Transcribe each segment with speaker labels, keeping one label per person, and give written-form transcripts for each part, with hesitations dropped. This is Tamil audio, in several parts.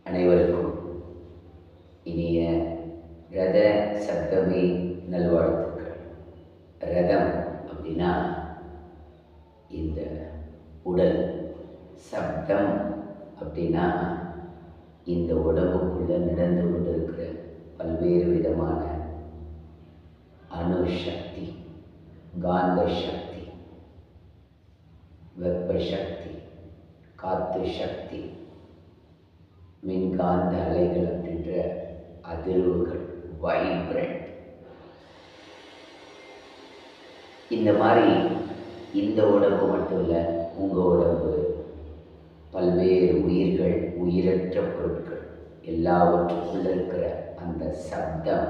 Speaker 1: அனைவருக்கும் இனிய ரத சப்தமி நல்வாழ்த்துக்கள். ரதம் அப்படின்னா இந்த உடல், சப்தம் அப்படின்னா இந்த உடம்புக்குள்ளே நடந்து கொண்டிருக்கிற பல்வேறு விதமான அணுசக்தி, காந்த சக்தி, வெப்ப சக்தி, காற்று சக்தி, மின்காந்த அலைகள் அப்படின்ற அதிர்வுகள், வைப்ரண்ட். இந்த மாதிரி இந்த உடம்பு மட்டும் இல்லை, உங்கள் உடம்பு, பல்வேறு உயிர்கள், உயிரற்ற பொருட்கள் எல்லாவற்றுக்குள்ள இருக்கிற அந்த சப்தம்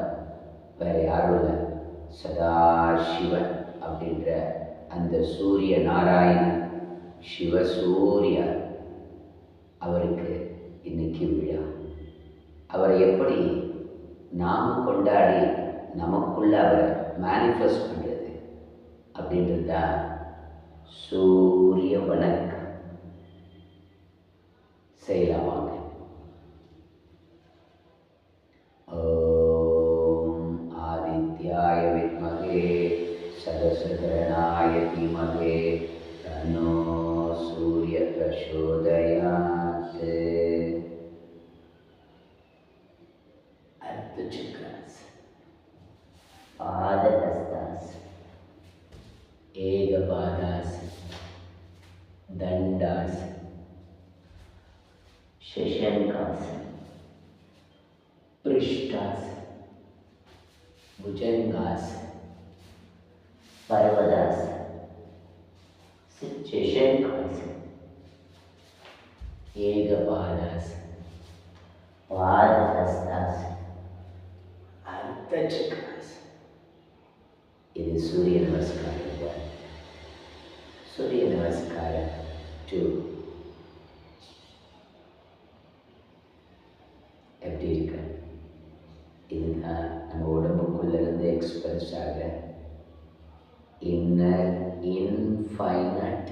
Speaker 1: வேறு யாரும் இல்லை, சதாசிவன் அப்படின்ற அந்த சூரிய நாராயணன், சிவசூரியா, அவருக்கு இன்னைக்கு விழா. அவரை எப்படி நாம் கொண்டாடி நமக்குள்ள அவரை மேனிஃபெஸ்ட் பண்ணுறது அப்படின்றது தான் சூரிய வணக்கம். செய்யலாம் வாங்க. ஓம் ஆதித்யாய வித்மகே சதசகரணாய தீமகே தன்னோ சூரிய பிரசோதயாத். अर्धचक्रास, पादहस्तास, एकपादास, दंडास, शशंकास, पृष्ठास, भुजंगास, पर्वतास, शशंकास, एकपादास, पादहस्तास, अर्धचक्रास. இது சூரிய நமஸ்காரம். சூரிய நமஸ்காரம் 2 எப்படி இருக்கு? இதுதான் நம்ம உடம்புக்குள்ளேருந்து எக்ஸ்பிரஸ் ஆகிற இன்னர் இன்ஃபைனட்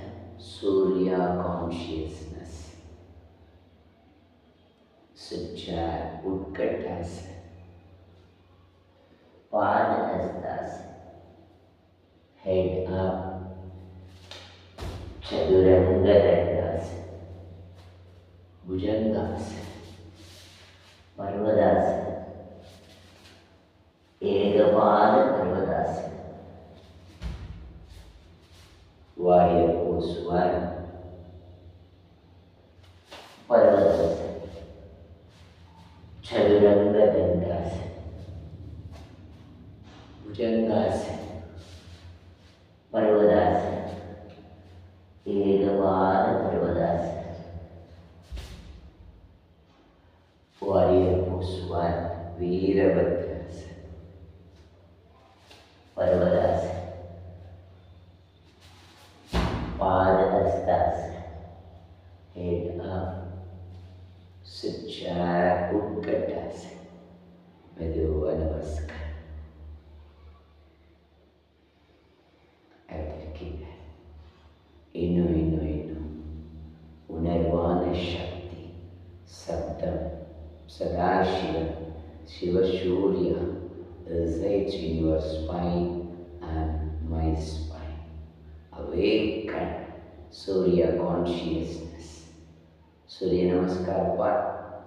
Speaker 1: சூர்யா கான்ஷியஸ்னஸ். சுச்சா உட்கட்டாஸ், पादहस्तास, head up, चतुरंग दंडास, भुजंगास, पर्वतास, एकपाद पर्वतास, वारियर पोज 1, पर्वतास, चतुरंग दंडास, भुजंगास, पर्वतास, एकपाद पर्वतास, वारियर पोज 1, वीरभद्रास, पर्वतास, पादहस्तास, हेड अप, सुचा उत्कटास. மெதுவா நமஸ்காரம். இன்னும் இன்னும் இன்னும் உணர்வான சக்தி, சப்தம், Sadasivan, Sivasurya resides in your spine and my spine. Awaken Surya consciousness. Surya Namaskar part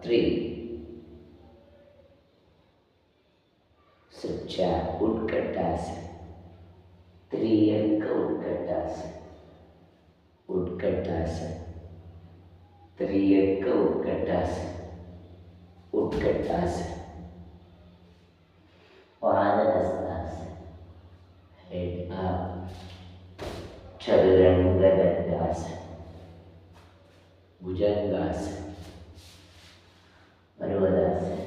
Speaker 1: 3. Sucha Utkatasana. त्रियंक उत्कटासन, उत्कटासन, त्रियंक उत्कटासन, उत्कटासन, पादहस्तासन, हेड अप, चतुरंग दंडासन, भुजंगासन, पर्वतासन,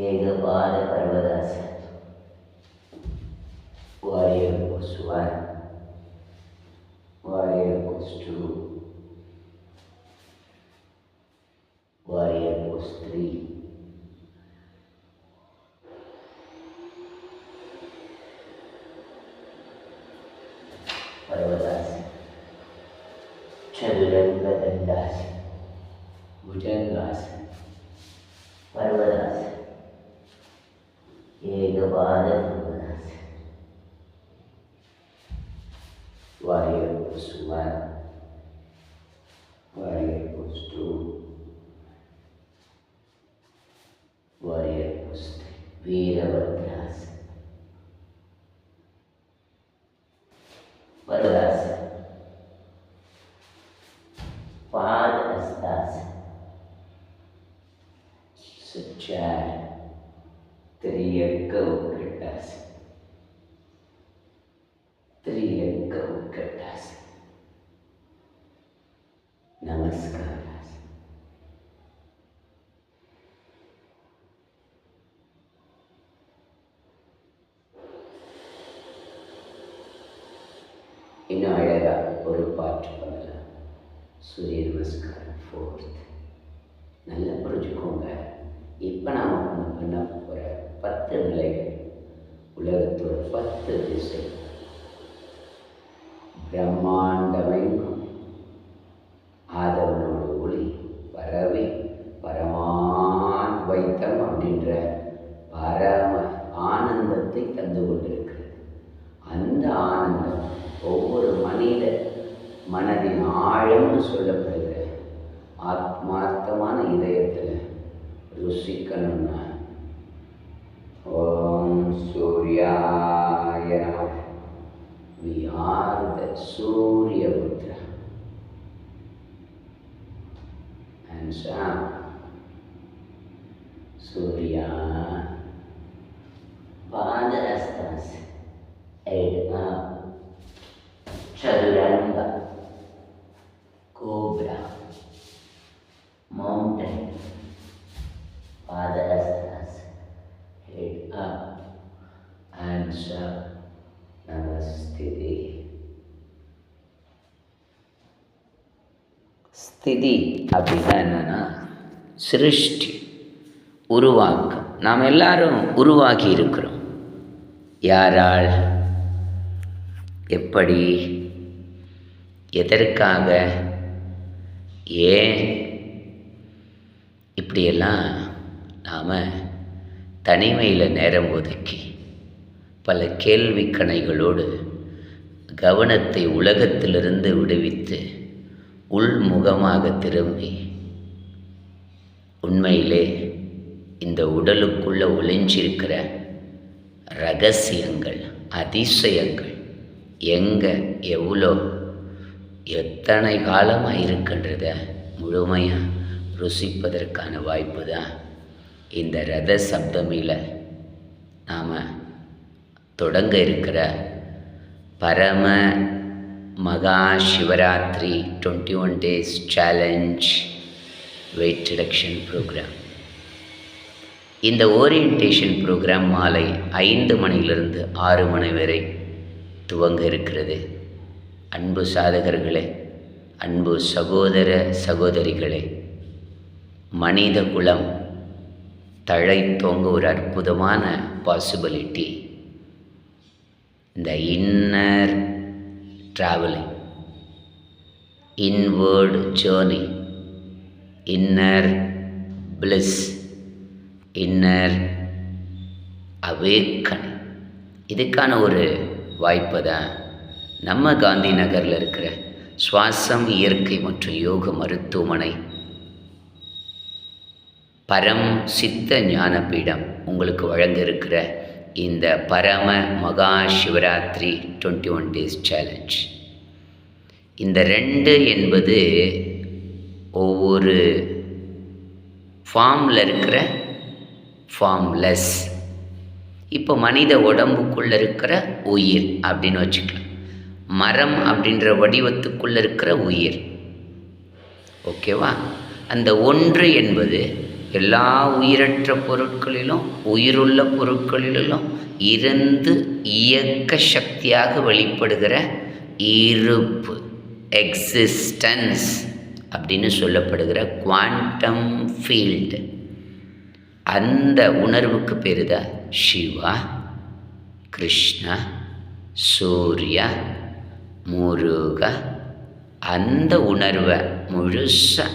Speaker 1: एकपाद पर्वतासन, warrior pose 1, warrior pose 2, warrior pose 3, पर्वतासन, चतुरंग दंडासन, भुजंगासन, पर्वतासन, एकपाद पर्वतासन, warrior pose 1, warrior pose 2, warrior pose 3, वीरभद्रासन, पर्वतासन, पाद हस्तासन, सज्जाद, त्रियंक उत्कटासन, त्रियंक उत्कटासन, नमस्कारासन. இன்னும் அழகா ஒரு பாட்டு பண்ணலாம். சூரிய நமஸ்காரம் 4th. நல்லா புரிஞ்சுக்கோங்க. இப்போ நாம் பண்ண போகிற 10 நிலைகள் உலகத்தோட 10 திசை பிரம்மாண்டமெங்கும் ஆதவனோட ஒளி பரவி பரமாத்வைத்தம் அப்படின்ற பரம ஆனந்தத்தை தந்து கொண்டிருக்கிறது. அந்த ஆனந்தம் ஒவ்வொரு மனித மனதின் ஆழம்னு சொல்லப்படுகிற ஆத்மார்த்தமான இதயத்தில் ருசிக்கணும்னா ஓம் சூர்யாய நமः. We are the Surya Putra. And Sam, Surya, Padarastas, head up, Chaduranga, Cobra, Mountain, Padarastas, head up, hands up, Namastiti. ஸ்திதி அப்படின்னா என்னன்னா சிருஷ்டி, உருவாக்கம். நாம் எல்லாரும் உருவாகி இருக்கிறோம். யாரால், எப்படி, எதற்காக, ஏன், இப்படியெல்லாம் நாம் தனிமையில் நேரம் ஒதுக்கி பல கேள்விக்கணைகளோடு கவனத்தை உலகத்திலிருந்து விடுவித்து உள்முகமாக திரும்பி உண்மையிலே இந்த உடலுக்குள்ள ஒளிஞ்சிருக்கிற ரகசியங்கள், அதிசயங்கள் எங்கே, எவ்வளோ, எத்தனை காலமாக இருக்கின்றத முழுமையாக ருசிப்பதற்கான வாய்ப்பு தான் இந்த ரத சப்தமியில் நாம் தொடங்க இருக்கிற பரம Maha Shivaratri 21 days challenge weight reduction program. இந்த ஓரியன்டேஷன் ப்ரோக்ராம் மாலை 5 மணியிலிருந்து 6 மணி வரை துவங்க இருக்கிறது. அன்பு சாதகர்களே, அன்பு சகோதர சகோதரிகளே, மனித குலம் தழை தோங்க ஒரு அற்புதமான பாசிபிலிட்டி. இந்த inner travelling, inward journey, inner bliss, inner awakening, இதுக்கான ஒரு வாய்ப்பை தான் நம்ம காந்தி நகரில் இருக்கிற சுவாசம் இயற்கை மற்றும் யோக மருத்துவமனை பரம் சித்த ஞானபீடம் உங்களுக்கு வழங்க இருக்கிற இந்த பரம மகா சிவராத்திரி 21 days சேலஞ்ச். இந்த 2 என்பது ஒவ்வொரு ஃபார்மில் இருக்கிற ஃபார்ம்லெஸ். இப்போ மனித உடம்புக்குள்ளே இருக்கிற உயிர் அப்படின்னு வச்சுக்கலாம். மரம் அப்படின்ற வடிவத்துக்குள்ளே இருக்கிற உயிர். ஓகேவா? அந்த 1 என்பது எல்லா உயிரற்ற பொருட்களிலும் உயிருள்ள பொருட்களிலும் இருந்து இயக்க சக்தியாக வெளிப்படுகிற இருப்பு, எக்ஸிஸ்டன்ஸ் அப்படின்னு சொல்லப்படுகிற குவாண்டம் ஃபீல்டு. அந்த உணர்வுக்கு பேர் தான் சிவா, கிருஷ்ணா, சூர்யா, முருகா. அந்த உணர்வை முழுசாக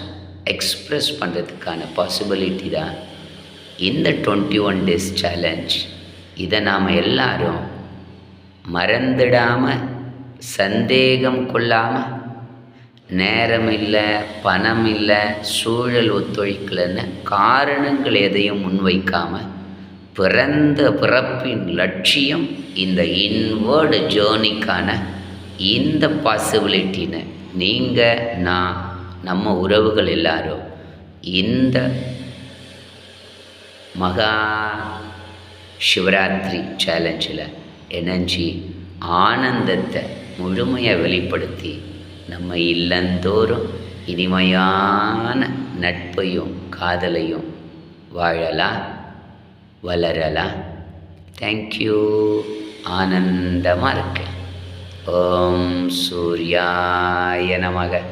Speaker 1: எக்ஸ்ப்ரெஸ் பண்ணுறதுக்கான பாசிபிலிட்டி தான் இந்த 21 டேஸ் சேலஞ்ச். இதை நாம் எல்லாரும் மறந்துடாமல், சந்தேகம் கொள்ளாமல், நேரம் இல்லை, பணம் இல்லை, சூழல் ஒத்துழைக்கலைன்னு காரணங்கள் எதையும் முன்வைக்காமல், பிறப்பின் லட்சியம் இந்த இன்வேர்டு ஜேர்னிக்கான இந்த பாசிபிலிட்டின்னு நீங்கள், நான், நம்ம உறவுகள் எல்லாரும் இந்த மகா சிவராத்திரி சேலஞ்சில் இணைஞ்சி ஆனந்தத்தை முழுமையாக வெளிப்படுத்தி நம்ம இல்லந்தோறும் இனிமையான நட்பையும் காதலையும் வாழலாம், வளரலாம். தேங்க்யூ. ஆனந்தமாக இருக்கேன். ஓம் சூர்யாய நமக.